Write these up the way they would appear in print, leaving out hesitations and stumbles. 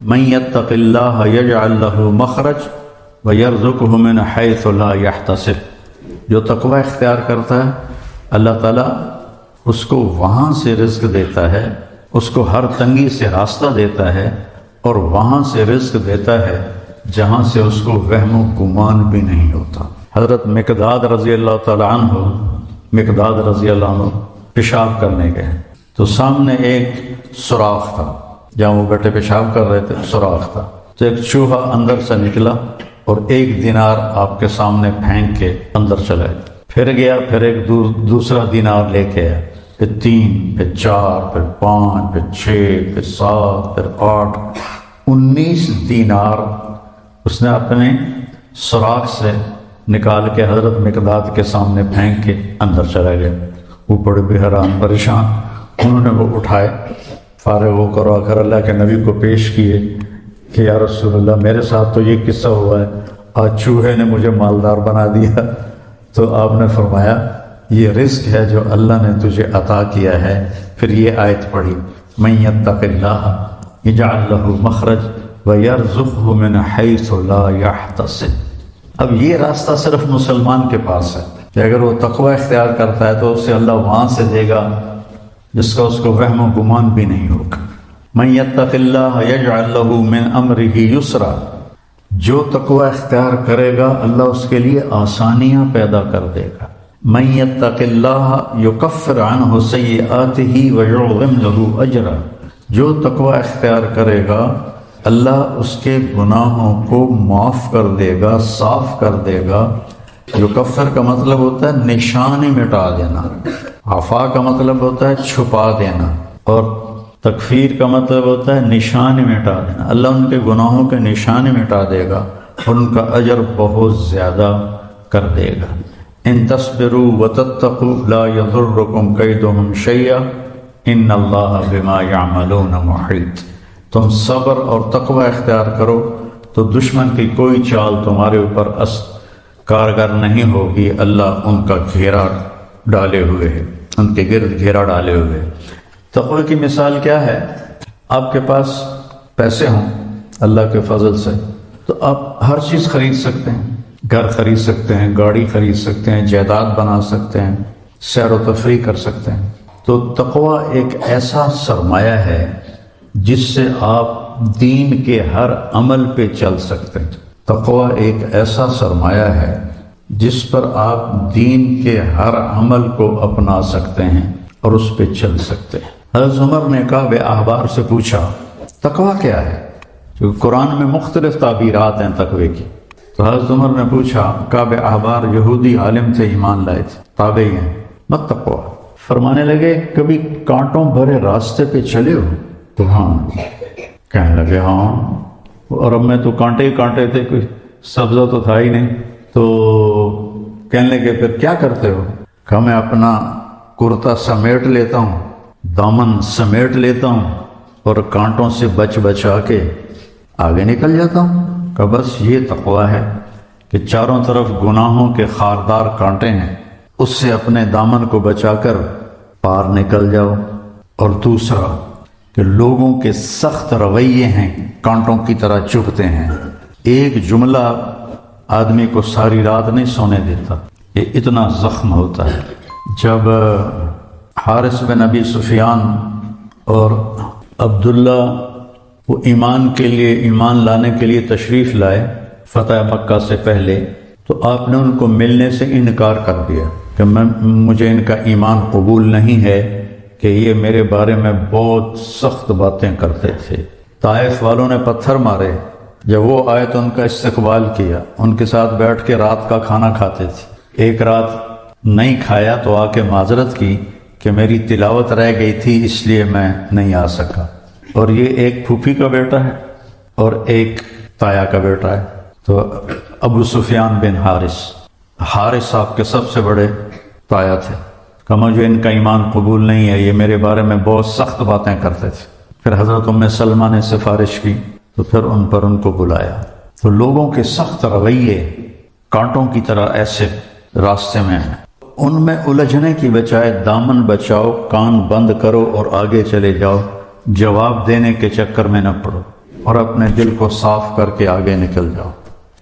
من یتق اللہ یجعل لہ مخرج ویرزقہ من حیث لا یحتسب، جو تقوی اختیار کرتا ہے اللہ تعالیٰ اس کو وہاں سے رزق دیتا ہے، اس کو ہر تنگی سے راستہ دیتا ہے اور وہاں سے رزق دیتا ہے جہاں سے اس کو وہم و گمان بھی نہیں ہوتا۔ حضرت مقداد رضی اللہ تعالیٰ عنہ پیشاب کرنے گئے تو سامنے ایک سوراخ تھا، جہاں وہ بیٹھے پیشاب کر رہے تھے سوراخ تھا، تو ایک چوہا اندر سے نکلا اور 1 دینار آپ کے سامنے پھینک کے اندر چلا گیا، پھر گیا، پھر ایک دوسرا دینار لے کے آیا، پھر 3، پھر 4، پھر 5، پھر 6، پھر 7، پھر 8، 19 دینار اس نے اپنے سوراخ سے نکال کے حضرت مقداد کے سامنے پھینک کے اندر چلا گیا۔ وہ بڑے بے حیران پریشان، انہوں نے وہ اٹھائے، فارغ ہو کر آ کر اللہ کے نبی کو پیش کیے کہ یا رسول اللہ میرے ساتھ تو یہ قصہ ہوا ہے، آج چوہے نے مجھے مالدار بنا دیا۔ تو آپ نے فرمایا یہ رزق ہے جو اللہ نے تجھے عطا کیا ہے۔ پھر یہ آیت پڑھی من یتق اللہ یجعل لہ مخرج ویرزقہ من حیث لا یحتسب۔ اب یہ راستہ صرف مسلمان کے پاس ہے کہ اگر وہ تقوی اختیار کرتا ہے تو اسے اللہ وہاں سے دے گا جس کا اس کو وہم و گمان بھی نہیں ہوگا۔ من یتق اللہ یجعل لہ من امرہ یسرا، جو تقوی اختیار کرے گا اللہ اس کے لیے آسانیاں پیدا کر دے گا۔ من یتق اللہ یکفر عنہ سیئاتہ ویعظم لہ اجرا، جو تقوی اختیار کرے گا اللہ اس کے گناہوں کو معاف کر دے گا، صاف کر دے گا۔ یکفر کا مطلب ہوتا ہے نشانی مٹا دینا، عفا کا مطلب ہوتا ہے چھپا دینا، اور تکفیر کا مطلب ہوتا ہے نشانی مٹا دینا۔ اللہ ان کے گناہوں کے نشانی مٹا دے گا اور ان کا اجر بہت زیادہ کر دے گا۔ ان تصبروا وتتقوا لا یضرکم کیدہم شیئا ان اللہ بما یعملون محیط، تم صبر اور تقوی اختیار کرو تو دشمن کی کوئی چال تمہارے اوپر کارگر نہیں ہوگی، اللہ ان کا گھیرا ڈالے ہوئے ہے، ان کے گرد گھیرا ڈالے ہوئے ہے۔ تقوی کی مثال کیا ہے؟ آپ کے پاس پیسے ہوں اللہ کے فضل سے تو آپ ہر چیز خرید سکتے ہیں، گھر خرید سکتے ہیں، گاڑی خرید سکتے ہیں، جائیداد بنا سکتے ہیں، سیر و تفریح کر سکتے ہیں۔ تو تقوی ایک ایسا سرمایہ ہے جس سے آپ دین کے ہر عمل پہ چل سکتے ہیں۔ تقوی ایک ایسا سرمایہ ہے جس پر آپ دین کے ہر عمل کو اپنا سکتے ہیں اور اس پہ چل سکتے ہیں۔ حضرت عمر نے کعب احبار سے پوچھا تقوی کیا ہے؟ کیونکہ قرآن میں مختلف تعبیرات ہیں تقوی کی۔ تو حضرت عمر نے پوچھا، کعب احبار یہودی عالم تھے، ایمان لائے تھے، تابعی ہیں، مت تقوی۔ فرمانے لگے کبھی کانٹوں بھرے راستے پہ چلے ہو؟ تو ہاں۔ کہنے لگے ہاں، اور اب میں تو کانٹے ہی کانٹے تھے، کوئی سبزہ تو تھا ہی نہیں۔ تو کہنے لگے پھر کیا کرتے ہو؟ کہا میں اپنا کرتا سمیٹ لیتا ہوں، دامن سمیٹ لیتا ہوں اور کانٹوں سے بچا کے آگے نکل جاتا ہوں۔ کہا بس یہ تقوی ہے کہ چاروں طرف گناہوں کے خاردار کانٹے ہیں، اس سے اپنے دامن کو بچا کر پار نکل جاؤ۔ اور دوسرا کہ لوگوں کے سخت رویے ہیں، کانٹوں کی طرح چبھتے ہیں، ایک جملہ آدمی کو ساری رات نہیں سونے دیتا، یہ اتنا زخم ہوتا ہے۔ جب حارث بن ابی سفیان اور عبداللہ وہ ایمان لانے کے لیے تشریف لائے فتح مکہ سے پہلے، تو آپ نے ان کو ملنے سے انکار کر دیا کہ مجھے ان کا ایمان قبول نہیں ہے، کہ یہ میرے بارے میں بہت سخت باتیں کرتے تھے۔ طائف والوں نے پتھر مارے، جب وہ آئے تو ان کا استقبال کیا، ان کے ساتھ بیٹھ کے رات کا کھانا کھاتے تھے۔ ایک رات نہیں کھایا تو آ کے معذرت کی کہ میری تلاوت رہ گئی تھی اس لیے میں نہیں آ سکا۔ اور یہ ایک پھوپھی کا بیٹا ہے اور ایک تایا کا بیٹا ہے۔ تو ابو سفیان بن حارث آپ کے سب سے بڑے تایا تھے، کہ مجھے ان کا ایمان قبول نہیں ہے، یہ میرے بارے میں بہت سخت باتیں کرتے تھے۔ پھر حضرت ام سلمہ نے سفارش کی تو پھر ان کو بلایا۔ تو لوگوں کے سخت رویے کانٹوں کی طرح ایسے راستے میں ہیں، ان میں الجھنے کی بجائے دامن بچاؤ، کان بند کرو اور آگے چلے جاؤ، جواب دینے کے چکر میں نہ پڑو۔ اور اپنے دل کو صاف کر کے آگے نکل جاؤ۔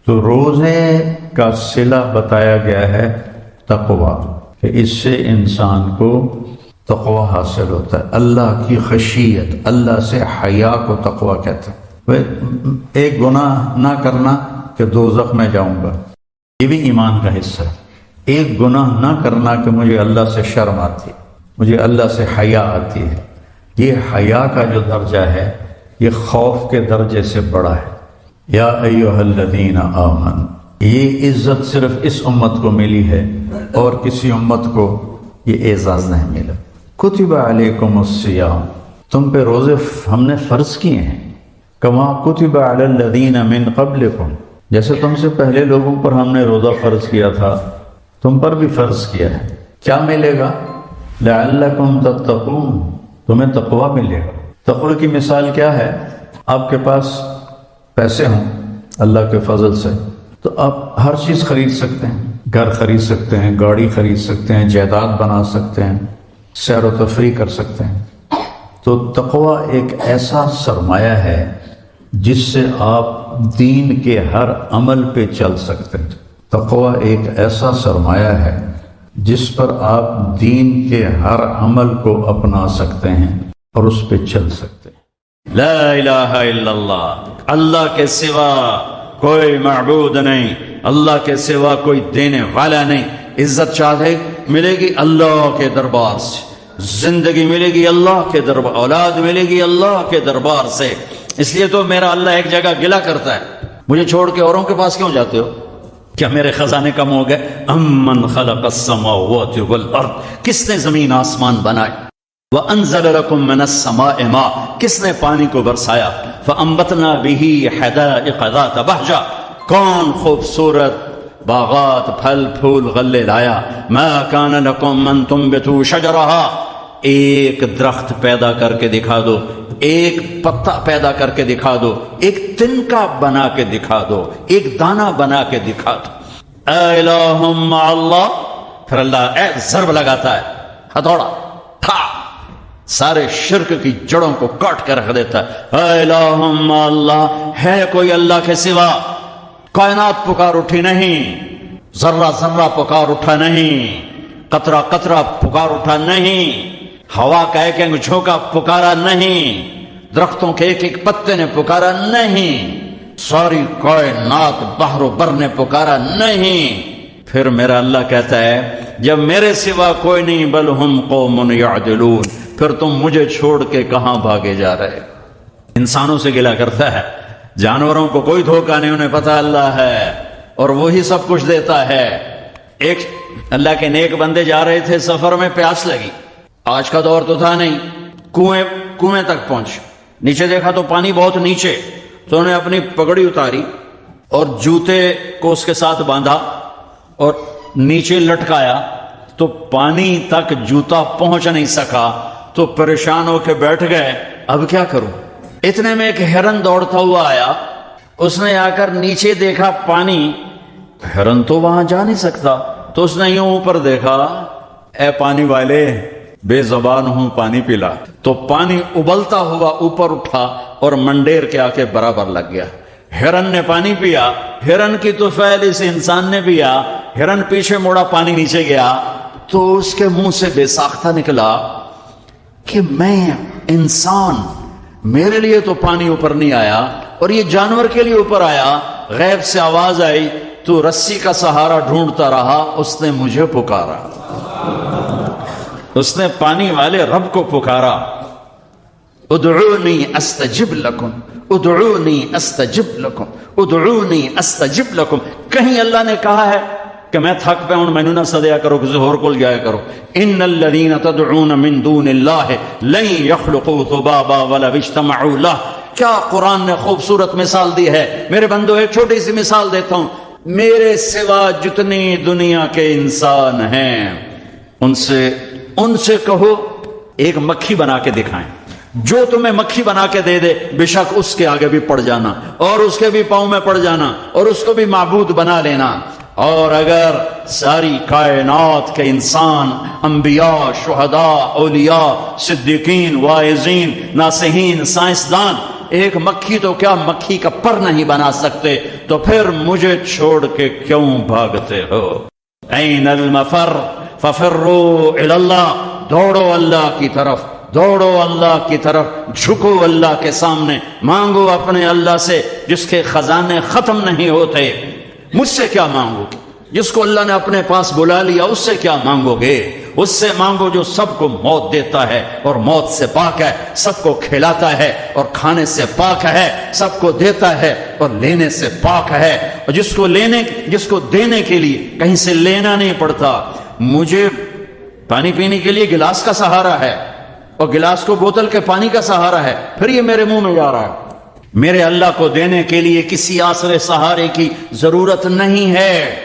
تو روزے کا صلہ بتایا گیا ہے تقوی، کہ اس سے انسان کو تقوی حاصل ہوتا ہے، اللہ کی خشیت، اللہ سے حیا کو تقوی کہتے ہیں۔ ایک گناہ نہ کرنا کہ دوزخ میں جاؤں گا، یہ بھی ایمان کا حصہ ہے۔ ایک گناہ نہ کرنا کہ مجھے اللہ سے شرم آتی، مجھے اللہ سے حیا آتی ہے، یہ حیا کا جو درجہ ہے یہ خوف کے درجے سے بڑا ہے۔ یا ایھا الذین آمنوا، یہ عزت صرف اس امت کو ملی ہے اور کسی امت کو یہ اعزاز نہیں ملا۔ کتب علیکم الصیام، تم پہ روزے ہم نے فرض کیے ہیں، کما کتب علی الذین من قبلکم، جیسے تم سے پہلے لوگوں پر ہم نے روزہ فرض کیا تھا تم پر بھی فرض کیا ہے۔ کیا ملے گا؟ لعلکم تتقون، تمہیں تقوی ملے گا۔ تقوی کی مثال کیا ہے؟ آپ کے پاس پیسے ہوں اللہ کے فضل سے تو آپ ہر چیز خرید سکتے ہیں، گھر خرید سکتے ہیں، گاڑی خرید سکتے ہیں، جائیداد بنا سکتے ہیں، سیر و تفریح کر سکتے ہیں۔ تو تقوی ایک ایسا سرمایہ ہے جس سے آپ دین کے ہر عمل پہ چل سکتے ہیں۔ تقوی ایک ایسا سرمایہ ہے جس پر آپ دین کے ہر عمل کو اپنا سکتے ہیں اور اس پہ چل سکتے ہیں۔ لا الہ الا اللہ، اللہ کے سوا کوئی معبود نہیں، اللہ کے سوا کوئی دینے والا نہیں۔ عزت چاہے ملے گی اللہ کے دربار سے، زندگی ملے گی اللہ کے دربار، اولاد ملے گی اللہ کے دربار سے۔ اس لیے تو میرا اللہ ایک جگہ گلہ کرتا ہے، مجھے چھوڑ کے اوروں کے پاس کیوں جاتے ہو؟ کیا میرے خزانے کم ہو گئے؟ امن خلق السماوات والارض، کس نے زمین آسمان بنائے؟ وَأَنزَلَ لَكُم مِّنَ السَّمَاءِ مَاءً، کس نے پانی کو برسایا؟ فَأَنبَتْنَا بِهِ حَدَائِقَ ذَاتَ بَهْجَةٍ، کون خوبصورت باغات پھل پھول غلے لایا۔ مَا كَانَ لَكُم أَن تُنبِتُوا شَجَرَهَا، ایک درخت پیدا کر کے دکھا دو، ایک پتا پیدا کر کے دکھا دو، ایک تنکا بنا کے دکھا دو، ایک دانہ بنا کے دکھا دو۔ الہ مع اللہ، پھر اللہ ضرب لگاتا ہے، ہتھوڑا تھا، سارے شرک کی جڑوں کو کاٹ کر رکھ دیتا ہے۔ الہ مع اللہ، ہے کوئی اللہ کے سوا؟ کائنات پکار اٹھی نہیں، ذرہ ذرہ پکار اٹھا نہیں، قطرہ قطرہ پکار اٹھا نہیں، ہوا کا ایک ایک جھونکا پکارا نہیں، درختوں کے ایک ایک پتے نے پکارا نہیں، ساری کائنات بحر و بر نے پکارا نہیں۔ پھر میرا اللہ کہتا ہے جب میرے سوا کوئی نہیں، بل ہم قوم یعدلون، پھر تم مجھے چھوڑ کے کہاں بھاگے جا رہے؟ انسانوں سے گلہ کرتا ہے، جانوروں کو کوئی دھوکہ نہیں، انہیں پتہ اللہ ہے اور وہی سب کچھ دیتا ہے۔ ایک اللہ کے نیک بندے جا رہے تھے سفر میں، پیاس لگی، آج کا دور تو تھا نہیں، کنویں تک پہنچ، نیچے دیکھا تو پانی بہت نیچے، تو انہیں اپنی پگڑی اتاری اور جوتے کو اس کے ساتھ باندھا اور نیچے لٹکایا، تو پانی تک جوتا پہنچ نہیں سکا، تو پریشان ہو کے بیٹھ گئے، اب کیا کروں؟ اتنے میں ایک ہرن دوڑتا ہوا آیا، اس نے آ کر نیچے دیکھا پانی، ہرن تو وہاں جا نہیں سکتا، تو اس نے یوں اوپر دیکھا، اے پانی والے بے زبان ہوں، پانی پلا۔ تو پانی ابلتا ہوا اوپر اٹھا اور منڈیر کے آ کے برابر لگ گیا۔ ہرن نے پانی پیا، ہرن کی طفیل اس انسان نے پیا، ہرن پیچھے موڑا، پانی نیچے گیا، تو اس کے منہ سے بے ساختہ نکلا کہ میں انسان، میرے لیے تو پانی اوپر نہیں آیا اور یہ جانور کے لیے اوپر آیا۔ غیب سے آواز آئی، تو رسی کا سہارا ڈھونڈتا رہا، اس نے مجھے پکارا، اس نے پانی والے رب کو پکارا۔ ادعونی استجب لکم، ادعونی استجب لکم، ادعونی استجب لکم۔ کہیں اللہ نے کہا ہے کہ میں تھک پہ ہوں، مینوں نہ سدیا کرو، کسی اور کول جایا کرو۔ ان الذین تدعون من دون اللہ لن یخلقوا ذبابا ولو اجتمعوا لہ۔ کیا قرآن نے خوبصورت مثال دی ہے۔ میرے بندو ایک چھوٹی سی مثال دیتا ہوں، میرے سوا جتنی دنیا کے انسان ہیں ان سے کہو ایک مکھی بنا کے دکھائیں، جو تمہیں مکھی بنا کے دے دے بے شک اس کے آگے بھی پڑ جانا اور اس کے بھی پاؤں میں پڑ جانا اور اس کو بھی معبود بنا لینا۔ اور اگر ساری کائنات کے انسان، انبیاء، شہداء، اولیاء، صدیقین، واعظین، ناصحین، سائنسدان ایک مکھی تو کیا مکھی کا پر نہیں بنا سکتے، تو پھر مجھے چھوڑ کے کیوں بھاگتے ہو؟ این المفر ففروا الی اللہ، دوڑو اللہ کی طرف، دوڑو اللہ کی طرف، جھکو اللہ کے سامنے، مانگو اپنے اللہ سے جس کے خزانے ختم نہیں ہوتے۔ مجھ سے کیا مانگو گے؟ جس کو اللہ نے اپنے پاس بلا لیا اس سے کیا مانگو گے؟ اس سے مانگو جو سب کو موت دیتا ہے اور موت سے پاک ہے، سب کو کھلاتا ہے اور کھانے سے پاک ہے، سب کو دیتا ہے اور لینے سے پاک ہے، اور جس کو دینے کے لیے کہیں سے لینا نہیں پڑتا۔ مجھے پانی پینے کے لیے گلاس کا سہارا ہے اور گلاس کو بوتل کے پانی کا سہارا ہے، پھر یہ میرے منہ میں جا رہا ہے۔ میرے اللہ کو دینے کے لیے کسی آسرے سہارے کی ضرورت نہیں ہے۔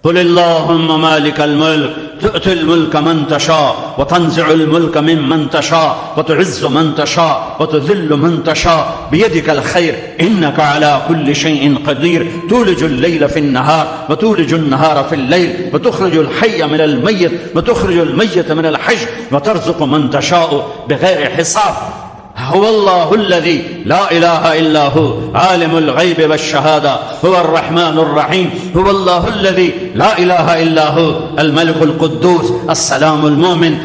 قل اللہم مالک الملک تؤتی الملک من تشاء وتنزع الملک ممن تشاء وتعز من تشاء وتذل من تشاء بیدک الخیر انک علی کل شیء قدیر تولج اللیل فی النہار وتولج النہار فی اللیل وتخرج الحی من المیت وتخرج المیت من الحی وترزق من تشاء بغیر حساب۔ هو الله الذي لا إله إلا هو عالم الغيب والشهادة هو الرحمن الرحيم هو الله الذي لا إله إلا هو الملك القدوس السلام المؤمن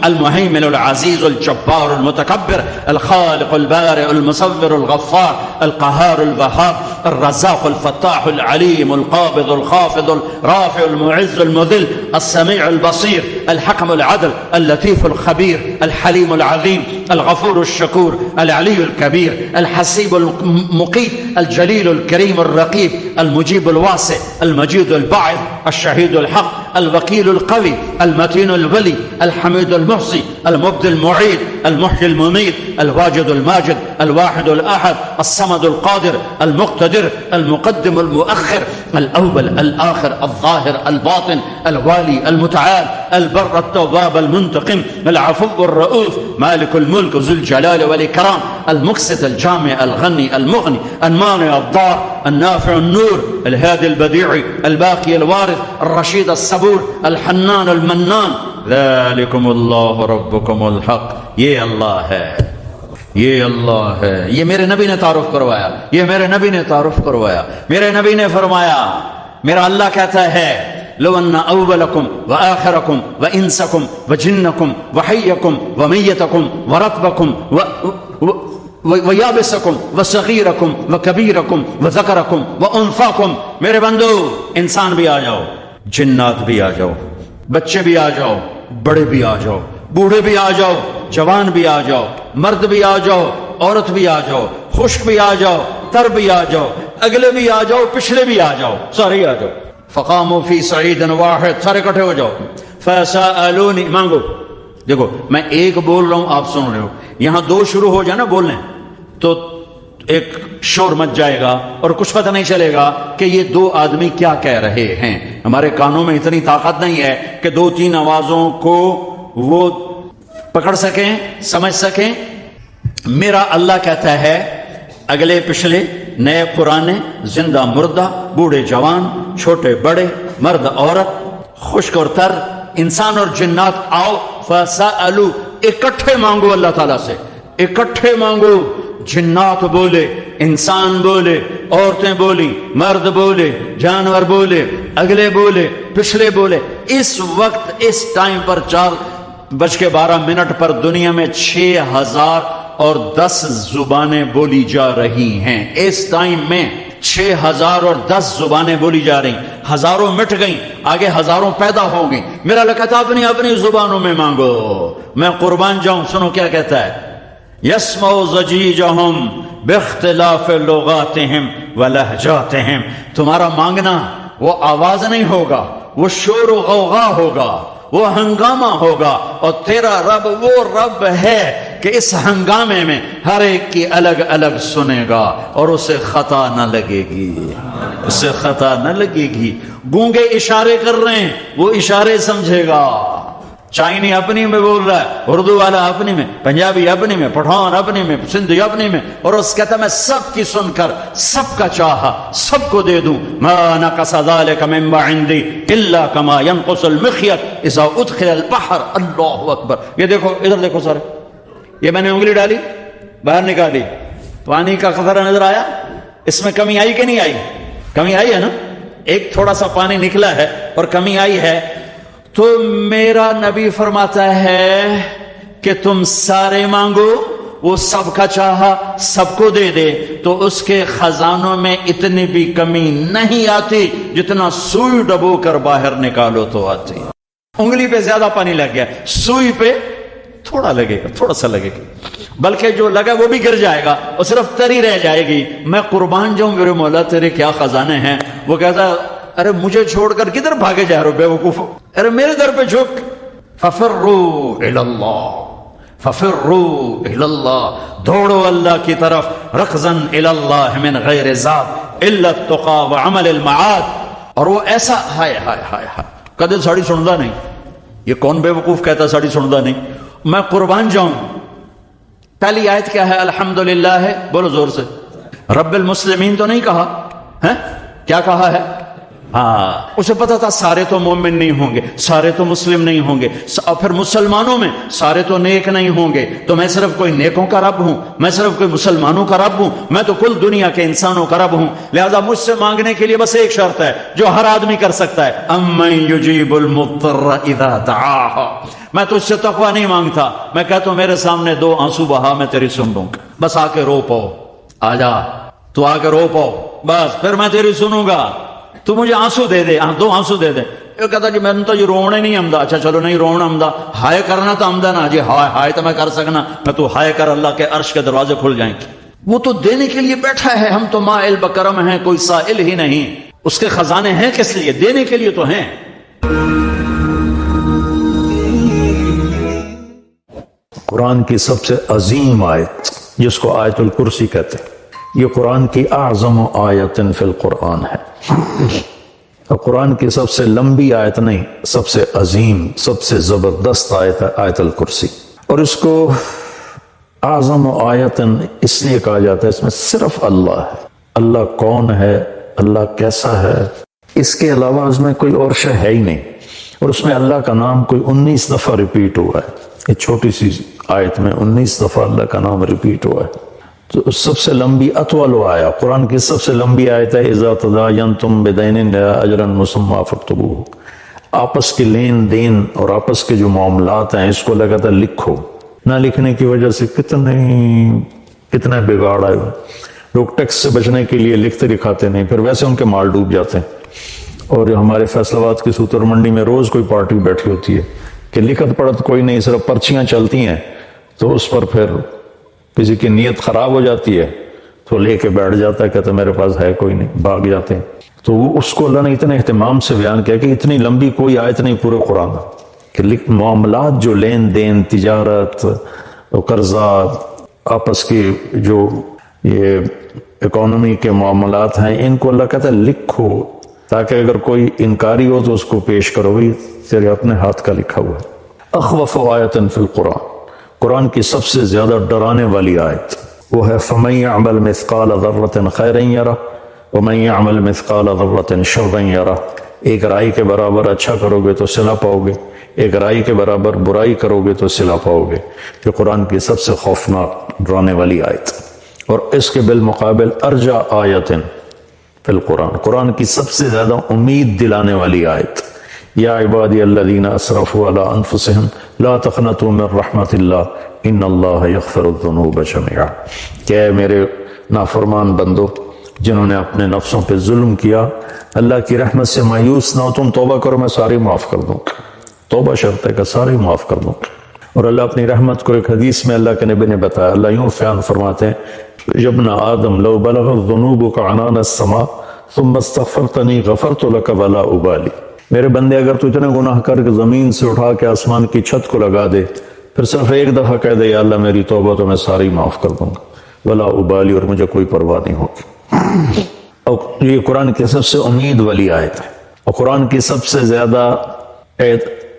المهيمن العزيز الجبار المتكبر الخالق البارئ المصور الغفار القهار الوهاب الرزاق الفتاح العليم القابض الخافض الرافع المعز المذل السميع البصير الحكم العدل اللطيف الخبير الحليم العظيم الغفور الشكور العلي الكبير الحسيب المقيت الجليل الكريم الرقيب المجيب الواسع المجيد الباعث الشهيد الحق الوكيل القوي المتين الولي الحميد المحصي المبدي المعيد المحيي المميت الواجد الماجد الواحد الأحد الصمد القادر المقتدر المقدم المؤخر الأول الآخر الظاهر الباطن الوالي المتعال البر التواب المنتقم العفو الرؤوف مالك الملك ذو الجلال والإكرام المقسط الجامع الغني المغني المانع الضار النافع النور الهادي البديع الباقي الوارث الرشيد الصبور الحنان المنان ذلكم الله ربكم الحق۔ یہ اللہ ہے، یہ اللہ ہے، یہ میرے نبی نے تعارف کروایا، یہ میرے نبی نے تعارف کروایا۔ میرے نبی نے فرمایا، میرا اللہ کہتا ہے لو ان اولکم وآخرکم وانسکم وجنکم وحیکم ومیتکم ورطبکم ویابسکم وصغیرکم وکبیرکم وذکرکم وانثاکم، میرے بندو انسان بھی آ جاؤ، جنات بھی آ جاؤ، بچے بھی آ جاؤ، بڑے بھی آ جاؤ، بوڑھے بھی آ جاؤ، جوان بھی آ جاؤ، مرد بھی آ جاؤ، عورت بھی آ جاؤ، خشک بھی آ جاؤ، تر بھی آ جاؤ، اگلے بھی آ جاؤ، پچھلے بھی آ جاؤ، سارے آ جاؤ، فقاموا فی صعید واحد، سارے اکٹھے ہو جاؤ، فسألونی، مانگو۔ دیکھو میں ایک بول رہا ہوں، آپ سن رہے ہو، یہاں دو شروع ہو جائے نا بولنے تو ایک شور مچ جائے گا اور کچھ پتہ نہیں چلے گا کہ یہ دو آدمی کیا کہہ رہے ہیں۔ ہمارے کانوں میں اتنی طاقت نہیں ہے کہ دو تین آوازوں کو وہ پکڑ سکیں، سمجھ سکیں۔ میرا اللہ کہتا ہے اگلے پچھلے، نئے پرانے، زندہ مردہ، بوڑھے جوان، چھوٹے بڑے، مرد عورت، خشک اور تر، انسان اور جنات، آؤ فسألو، اکٹھے مانگو اللہ تعالیٰ سے، اکٹھے مانگو۔ جنات بولے، انسان بولے، عورتیں بولی، مرد بولے، جانور بولے، اگلے بولے، پچھلے بولے۔ اس وقت اس ٹائم پر 4:12 پر دنیا میں 6010 زبانیں بولی جا رہی ہیں۔ اس ٹائم میں 6010 زبانیں بولی جا رہی، ہزاروں مٹ گئیں، آگے ہزاروں پیدا ہوں گی۔ میرا اللہ کہتا اپنی اپنی زبانوں میں مانگو، میں قربان جاؤں۔ سنو کیا کہتا ہے، یسمع ضجیجہم باختلاف لغاتہم ولہجاتہم، تمہارا مانگنا وہ آواز نہیں ہوگا، وہ شور و غوغا ہوگا، وہ ہنگامہ ہوگا، اور تیرا رب وہ رب ہے کہ اس ہنگامے میں ہر ایک کی الگ الگ سنے گا اور اسے خطا نہ لگے گی، اسے خطا نہ لگے گی۔ گونگے اشارے کر رہے ہیں، وہ اشارے سمجھے گا۔ چائنی اپنی میں بول رہا ہے، اردو والا اپنی میں، پنجابی اپنی میں، پٹھان اپنی میں، سندھی اپنی میں، اور اس کہتا میں سب کی سن کر سب کا چاہا سب کو دے دوں۔ ما نقص ذلك مما عندي الا كما ينقص المخيط اذا ادخل البحر۔ اللہ اکبر۔ یہ دیکھو، ادھر دیکھو سارے، یہ میں نے انگلی ڈالی، باہر نکالی، پانی کا قطرہ نظر آیا؟ اس میں کمی آئی کہ نہیں آئی؟ کمی آئی ہے نا، ایک تھوڑا سا پانی نکلا ہے اور کمی آئی ہے. تو میرا نبی فرماتا ہے کہ تم سارے مانگو، وہ سب کا چاہا سب کو دے دے، تو اس کے خزانوں میں اتنی بھی کمی نہیں آتی جتنا سوئی ڈبو کر باہر نکالو تو آتی. انگلی پہ زیادہ پانی لگ گیا، سوئی پہ تھوڑا لگے گا، تھوڑا سا لگے گا، بلکہ جو لگا وہ بھی گر جائے گا اور صرف تری رہ جائے گی. میں قربان جاؤں میرے مولا تیرے کیا خزانے ہیں. وہ کہتا ارے مجھے چھوڑ کر کدھر بھاگے جا رہے بیوقوف، ارے میرے در پہ جھک. ففروا الی اللہ، ففروا الی اللہ، دوڑو اللہ کی طرف. رکضا الی اللہ من غیر ذات الا التقى وعمل المعاد. اور وہ ایسا ہائے ہائے ہائے ہائے کدے ساڑی سندا نہیں. یہ کون بے وقوف کہتا ساڑی سندا نہیں؟ میں قربان جاؤں. پہلی آیت کیا ہے؟ الحمدللہ ہے، بولو زور سے. رب المسلمین تو نہیں کہا ہے، کیا کہا ہے؟ ہاں، اسے پتا تھا سارے تو مومن نہیں ہوں گے، سارے تو مسلم نہیں ہوں گے، اور پھر مسلمانوں میں سارے تو نیک نہیں ہوں گے، تو میں صرف کوئی نیکوں کا رب ہوں، میں صرف کوئی مسلمانوں کا رب ہوں، میں تو کل دنیا کے انسانوں کا رب ہوں. لہذا مجھ سے مانگنے کے لیے بس ایک شرط ہے جو ہر آدمی کر سکتا ہے، امن یجیب المضطر اذا دعاہ. میں تجھ سے تقوی نہیں مانگتا، میں کہتا ہوں میرے سامنے 2 آنسو بہا، میں تیری سن لوں گا. بس آ کے رو پاؤ، آ جا تو آ کے رو پاؤ، بس پھر میں تیری سنوں گا. تو مجھے آنسو دے دے، 2 آنسو دے دے. یہ کہتا جی میں تو یہ رونا نہیں آمدہ. اچھا چلو نہیں رونا آمدہ، ہائے کرنا تو آمدہ نا جی. ہائے ہائے تو میں کر سکنا، میں تو ہائے کر اللہ کے عرش کے دروازے کھل جائیں گے. وہ تو دینے کے لیے بیٹھا ہے، ہم تو مائل بکرم ہیں، کوئی سائل ہی نہیں. اس کے خزانے ہیں کس لیے؟ دینے کے لیے تو ہیں. قرآن کی سب سے عظیم آیت جس کو آیت الکرسی کہتے ہیں، یہ قرآن کی اعظم آیت فی القرآن ہے. اور قرآن کی سب سے لمبی آیت نہیں، سب سے عظیم، سب سے زبردست آیت ہے آیت الکرسی. اور اس کو اعظم آیت اس لیے کہا جاتا ہے، اس میں صرف اللہ ہے. اللہ کون ہے، اللہ کیسا ہے، اس کے علاوہ اس میں کوئی اور شے ہے ہی نہیں. اور اس میں اللہ کا نام کوئی 19 دفعہ ریپیٹ ہوا ہے. یہ چھوٹی سی آیت میں 19 دفعہ اللہ کا نام ریپیٹ ہوا ہے. تو سب سے لمبی اطول آیا، قرآن کی سب سے لمبی آیت ہے اذا تداینتم بدین الی اجل مسمی فاکتبوہ. آپس کے لین دین اور آپس کے جو معاملات ہیں اس کو لگاتا ہے لکھو. نہ لکھنے کی وجہ سے کتنے بگاڑ آئے ہوئے. لوگ ٹیکس سے بچنے کے لیے لکھتے لکھاتے نہیں، پھر ویسے ان کے مال ڈوب جاتے ہیں. اور ہمارے فیصل آباد کی سوتر منڈی میں روز کوئی پارٹی بیٹھی ہوتی ہے کہ لکھت پڑھت کوئی نہیں، صرف پرچیاں چلتی ہیں. تو اس پر پھر کسی کی نیت خراب ہو جاتی ہے تو لے کے بیٹھ جاتا ہے، کہتا میرے پاس ہے کوئی نہیں، بھاگ جاتے ہیں. تو وہ اس کو اللہ نے اتنے اہتمام سے بیان کیا کہ اتنی لمبی کوئی آیت نہیں پورے قرآن کہ معاملات جو لین دین، تجارت، قرضہ، آپس کی جو یہ اکانومی کے معاملات ہیں، ان کو اللہ کہتا ہے لکھو، تاکہ اگر کوئی انکاری ہو تو اس کو پیش کرو، بھائی تیرے اپنے ہاتھ کا لکھا ہوا ہے. اخوف آیت فی القرآن، قرآن کی سب سے زیادہ ڈرانے والی آیت وہ ہے فَمَن يَعْمَلْ مِثْقَالَ ذَرَّةٍ خَيْرًا يَرَهُ وَمَن يَعْمَلْ مِثْقَالَ ذَرَّةٍ شَرًّا يَرَهُ. ایک رائی کے برابر اچھا کرو گے تو صلہ پاؤ گے، ایک رائی کے برابر برائی کرو گے تو صلہ پاؤ گے. یہ قرآن کی سب سے خوفناک ڈرانے والی آیت. اور اس کے بالمقابل ارجع آیت فی القرآن، قرآن کی سب سے زیادہ امید دلانے والی آیت یا عبادی الذین اسرفوا علی انفسہم لا تقنطوا من رحمت اللہ ان اللہ یغفر الذنوب جميعا. کہ اے میرے نافرمان بندو جنہوں نے اپنے نفسوں پہ ظلم کیا، اللہ کی رحمت سے مایوس نہ ہو، تم توبہ کرو میں ساری معاف کر دوں گا. توبہ شرط ہے کہ ساری معاف کر دوں گا. اور اللہ اپنی رحمت کو ایک حدیث میں اللہ کے نبی نے بتایا، اللہ یوں بیان فرماتے ہیں ابن آدم لو بلغت ذنوبک عنان السماء ثم استغفرتنی غفرت لک ولا ابالی. میرے بندے اگر تو اتنے گناہ کر کے زمین سے اٹھا کے آسمان کی چھت کو لگا دے، پھر صرف ایک دفعہ کہہ دے یا اللہ میری توبہ تو میں ساری معاف کر دوں گا، ولا ابالی، اور مجھے کوئی پرواہ نہیں ہوگی. اور یہ قرآن کی سب سے امید والی آیت ہے، اور قرآن کی سب سے زیادہ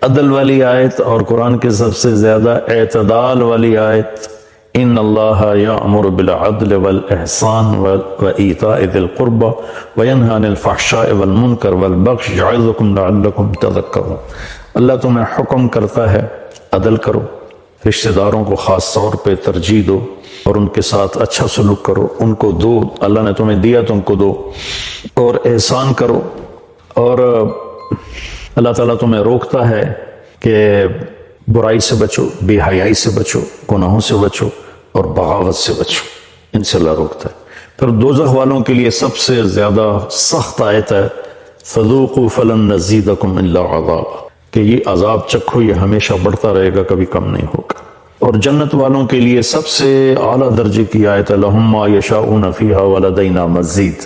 عدل والی آیت، اور قرآن کی سب سے زیادہ اعتدال والی آیت ان اللہ یأمر بالعدل والاحسان وایتاء ذی القربى وینہی عن الفحشاء والمنکر والبغی یعظکم لعلکم تذکرون. اللہ تمہیں حکم کرتا ہے عدل کرو، رشتہ داروں کو خاص طور پہ ترجیح دو، اور ان کے ساتھ اچھا سلوک کرو، ان کو دو، اللہ نے تمہیں دیا تو ان کو دو، اور احسان کرو۔ اور اللہ تعالیٰ تمہیں روکتا ہے کہ برائی سے بچو، بے حیائی سے بچو، گناہوں سے بچو اور بغاوت سے بچو، ان سے اللہ روکتا ہے۔ پھر دوزخ والوں کے لیے سب سے زیادہ سخت آیت ہے فذوقوا فلن نزیدکم الا عذابا، کہ یہ عذاب چکھو، یہ ہمیشہ بڑھتا رہے گا، کبھی کم نہیں ہوگا۔ اور جنت والوں کے لیے سب سے اعلیٰ درجے کی آیت ہے لہم ما یشاؤون فیہا ولدینا مزید،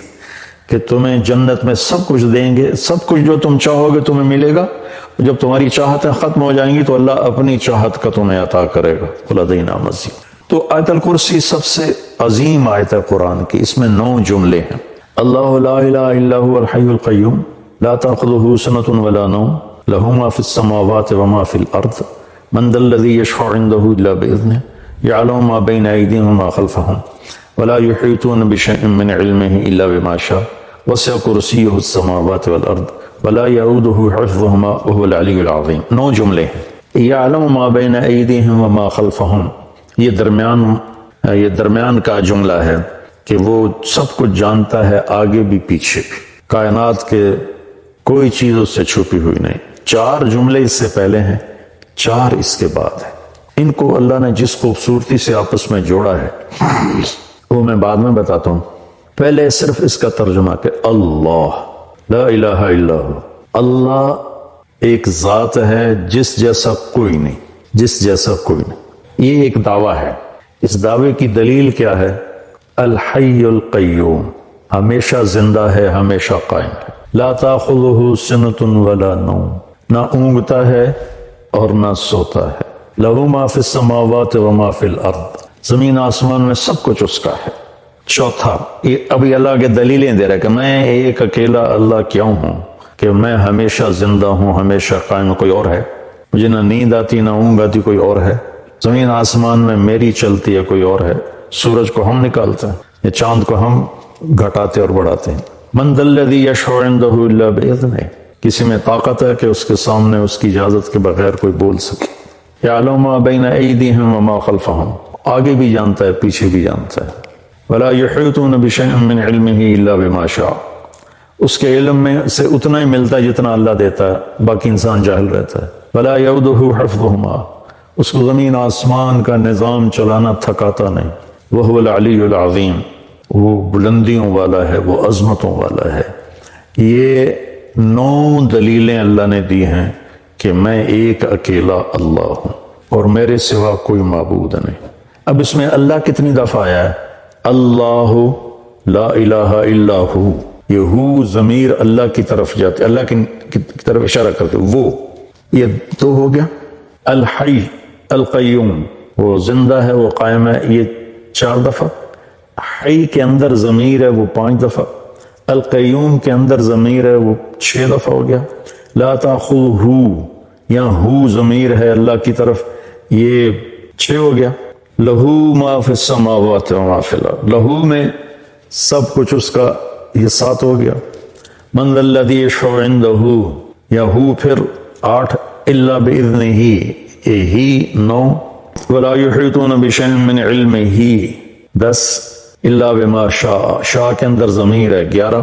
کہ تمہیں جنت میں سب کچھ دیں گے، سب کچھ جو تم چاہو گے تمہیں ملے گا، جب تمہاری چاہتیں ختم ہو جائیں گی تو اللہ اپنی چاہت کا تمہیں عطا کرے گا، ولدینا مزید۔ تو آیت الکرسی سب سے عظیم آیت ہے قرآن کی، اس میں 9 جملے ہیں۔ اللہ لا الہ الا هو الحی القیوم لا تأخذہ سنۃ ولا نوم لہ ما فی السماوات وما فی الارض من ذا الذی یشفع عنده الا بإذنہ یعلم ما بین ایدیہم وما خلفہم ولا یحیطون بشیء من علمہ الا بما شاء وسع کرسیہ السماوات والارض ولا یعودہ حفظہما وهو العلی العظیم۔ 9 جملے ہیں۔ یعلم ما بین ایدیہم وما خلفہم، یہ درمیان کا جملہ ہے کہ وہ سب کچھ جانتا ہے، آگے بھی پیچھے بھی، کائنات کے کوئی چیز اس سے چھپی ہوئی نہیں۔ 4 جملے اس سے پہلے ہیں، 4 اس کے بعد ہیں۔ ان کو اللہ نے جس خوبصورتی سے آپس میں جوڑا ہے وہ میں بعد میں بتاتا ہوں، پہلے صرف اس کا ترجمہ کہ اللہ لا الہ الا ہو، اللہ ایک ذات ہے جس جیسا کوئی نہیں، جس جیسا کوئی نہیں۔ یہ ایک دعویٰ ہے، اس دعوے کی دلیل کیا ہے؟ الحی القیوم، ہمیشہ زندہ ہے، ہمیشہ قائم ہے۔ لا تاخذہ سنۃ ولا نوم، نہ اونگتا ہے اور نہ سوتا ہے۔ لہ ما فی السماوات وما فی الارض، زمین آسمان میں سب کچھ اس کا ہے۔ چوتھا، یہ ابھی اللہ کے دلیلیں دے رہا ہے کہ میں ایک اکیلا اللہ کیوں ہوں، کہ میں ہمیشہ زندہ ہوں، ہمیشہ قائم۔ کوئی اور ہے؟ مجھے نہ نیند آتی نہ اونگ آتی، کوئی اور ہے؟ زمین آسمان میں میری چلتی ہے، کوئی اور ہے؟ سورج کو ہم نکالتے ہیں یا چاند کو ہم گھٹاتے اور بڑھاتے ہیں۔ من ذا الذی یشفع عندہ الا بإذنہ، کسی میں طاقت ہے کہ اس کے سامنے اس کی اجازت کے بغیر کوئی بول سکے۔ یعلم ما بین ایدیہم وما خلفہم، آگے بھی جانتا ہے، پیچھے بھی جانتا ہے۔ ولا یحیطون بشیء من علمہ الا بما شاء، اس کے علم میں سے اتنا ہی ملتا ہے جتنا اللہ دیتا ہے، باقی انسان جاہل رہتا ہے۔ ولا یعودہ حفظہما، اس کو زمین آسمان کا نظام چلانا تھکاتا نہیں۔ وہو العلی العظیم، وہ بلندیوں والا ہے، وہ عظمتوں والا ہے۔ یہ 9 دلیلیں اللہ نے دی ہیں کہ میں ایک اکیلا اللہ ہوں اور میرے سوا کوئی معبود نہیں۔ اب اس میں اللہ کتنی دفعہ آیا ہے؟ اللہ لا الہ الا ہو، یہ ہو ضمیر اللہ کی طرف جاتے، اللہ کی طرف اشارہ کرتے، وہ، یہ 2 ہو گیا۔ الحی القیوم، وہ زندہ ہے، وہ قائم ہے، یہ 4 دفعہ۔ حی کے اندر ضمیر ہے، وہ 5 دفعہ۔ القیوم کے اندر ضمیر ہے، وہ 6 دفعہ ہو گیا۔ لا تاخذہ، یہاں ہو ضمیر ہے اللہ کی طرف، یہ 6 ہو گیا۔ لہو ما فی السماوات وما فی الارض، لہو میں سب کچھ اس کا، یہ 7 ہو گیا۔ من ذا الذی یشفع عندہ، یا ہو پھر 8، الا باذنہ، یہ ہی 9۔ ولا یحیطون بشیء من علمہ 10، الا بما شاء، شاء کے اندر ضمیر ہے 11۔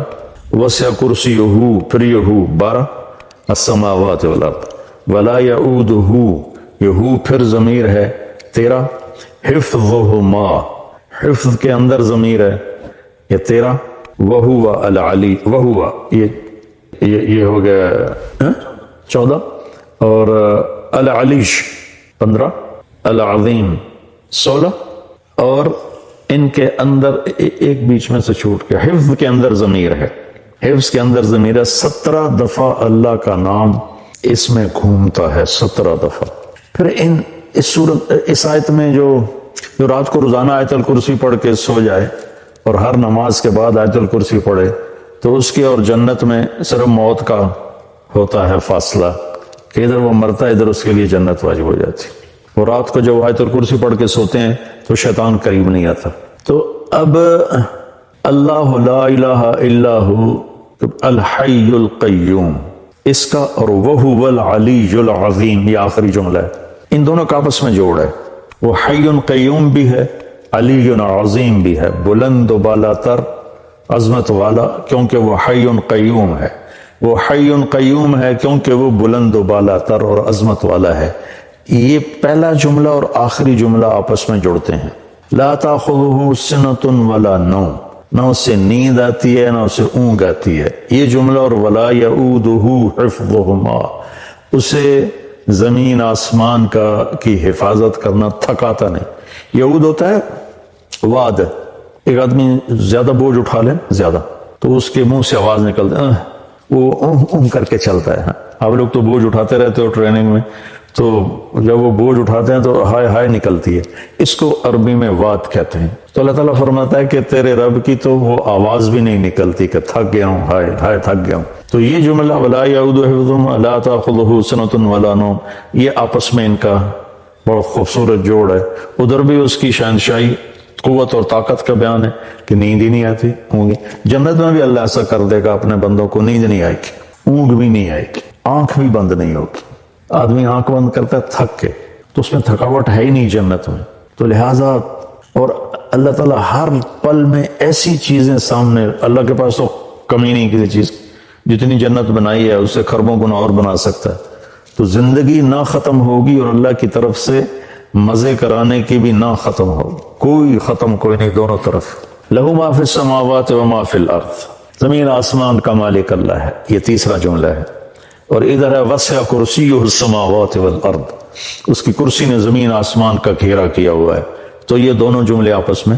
وسع کرسیہ، پھر یہ 12، السماوات والارض۔ ولا یعودہ، یہ پھر ضمیر ہے 13۔ حفظہما، حفظ کے اندر ضمیر ہے یہ 13۔ وہو العلی، وہو یہ ہو گیا 14، اور العلیش 15، العظیم 16، اور ان کے اندر ایک بیچ میں سے چھوٹ گیا، حفظ کے اندر ضمیر ہے، حفظ کے اندر ضمیر ہے۔ 17 دفعہ اللہ کا نام اس میں گھومتا ہے، 17 دفعہ۔ پھر اس آیت میں جو رات کو روزانہ آیت الکرسی پڑھ کے سو جائے اور ہر نماز کے بعد آیت الکرسی پڑھے، تو اس کی اور جنت میں صرف موت کا ہوتا ہے فاصلہ، کہ ادھر وہ مرتا ہے، ادھر اس کے لیے جنت واجب ہو جاتی۔ وہ رات کو جب آیت الکرسی پڑھ کے سوتے ہیں تو شیطان قریب نہیں آتا۔ تو اب اللہ لا الہ الا ہو الحی القیوم، اس کا، اور وہو العلی العظیم، یہ آخری جملہ ہے، ان دونوں کا آپس میں جوڑ ہے۔ وہ حی قیوم بھی ہے، علی عظیم بھی ہے، بلند و بالا تر، عظمت والا، کیونکہ وہ حی قیوم ہے، وہ حی قیوم ہے کیونکہ وہ بلند و بالا تر اور عظمت والا ہے۔ یہ پہلا جملہ اور آخری جملہ آپس میں جڑتے ہیں۔ لا تاخذہ سنۃ ولا نوم، نہ اسے نیند آتی ہے نہ اسے اونگ آتی ہے۔ یہ جملہ اور ولا یعودہ حفظہما، اسے زمین آسمان کی حفاظت کرنا تھکاتا نہیں۔ یعود ہوتا ہے واد، ایک آدمی زیادہ بوجھ اٹھا لے زیادہ تو اس کے منہ سے آواز نکلتی ہے، وہ کر کے چلتا ہے۔ آپ لوگ تو بوجھ اٹھاتے رہتے ہو ٹریننگ میں، تو جب وہ بوجھ اٹھاتے ہیں تو ہائے ہائے نکلتی ہے، اس کو عربی میں واد کہتے ہیں۔ تو اللہ تعالیٰ فرماتا ہے کہ تیرے رب کی تو وہ آواز بھی نہیں نکلتی کہ تھک گیا ہوں، ہائے ہائے تھک گیا ہوں۔ تو یہ جملہ ولا یعودہ حفظہما لا تاخذہ سنۃ ولا نوم، یہ آپس میں ان کا بہت خوبصورت جوڑ ہے۔ ادھر بھی اس کی شہنشاہی، قوت اور طاقت کا بیان ہے کہ نیند ہی نہیں آتی ہوں گی۔ جنت میں بھی اللہ ایسا کر دے گا اپنے بندوں کو، نیند نہیں آئے گی، اونگ بھی نہیں آئے گی، آنکھ بھی بند نہیں ہوگی۔ آدمی آنکھ بند کرتا ہے تھک کے، تو اس میں تھکاوٹ ہے ہی نہیں جنت میں۔ تو لہٰذا اور اللہ تعالیٰ ہر پل میں ایسی چیزیں سامنے، اللہ کے پاس تو کمی نہیں کسی چیز، جتنی جنت بنائی ہے اس سے خربوں گنا اور بنا سکتا ہے۔ تو زندگی نہ ختم ہوگی اور اللہ کی طرف سے مزے کرانے کی بھی نہ ختم ہوگی، کوئی ختم کوئی نہیں، دونوں طرف۔ لہو ما فی السماوات و ما فی الارض، زمین آسمان کا مالک اللہ ہے، یہ تیسرا جملہ ہے۔ اور ادھر ہے وسع کرسیہ السماوات والارض، اس کی کرسی نے زمین آسمان کا گھیرا کیا ہوا ہے۔ تو یہ دونوں جملے آپس میں۔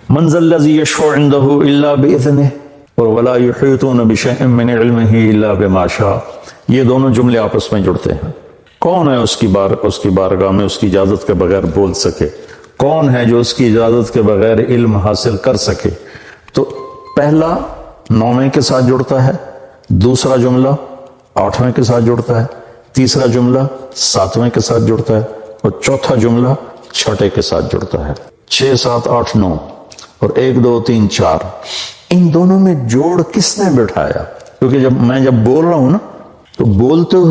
من ذا الذی یشفع عندہ الا باذنہ اور ولا یحیطون بشیء من علمہ الا بما شاء، یہ دونوں جملے آپس میں جڑتے ہیں۔ کون ہے اس کی بارگاہ میں اس کی اجازت کے بغیر بول سکے؟ کون ہے جو اس کی اجازت کے بغیر علم حاصل کر سکے؟ تو پہلا 9ویں کے ساتھ جڑتا ہے، دوسرا جملہ 8ویں کے ساتھ جڑتا ہے، تیسرا جملہ 7ویں کے ساتھ جڑتا ہے، اور چوتھا جملہ 6ٹے کے ساتھ جڑتا ہے۔ 6 7 8 9 اور 1 2 3 4، ان دونوں میں جوڑ کس نے بٹھایا؟ کیونکہ جب میں بول رہا ہوں نا، تو بولتے ہوئے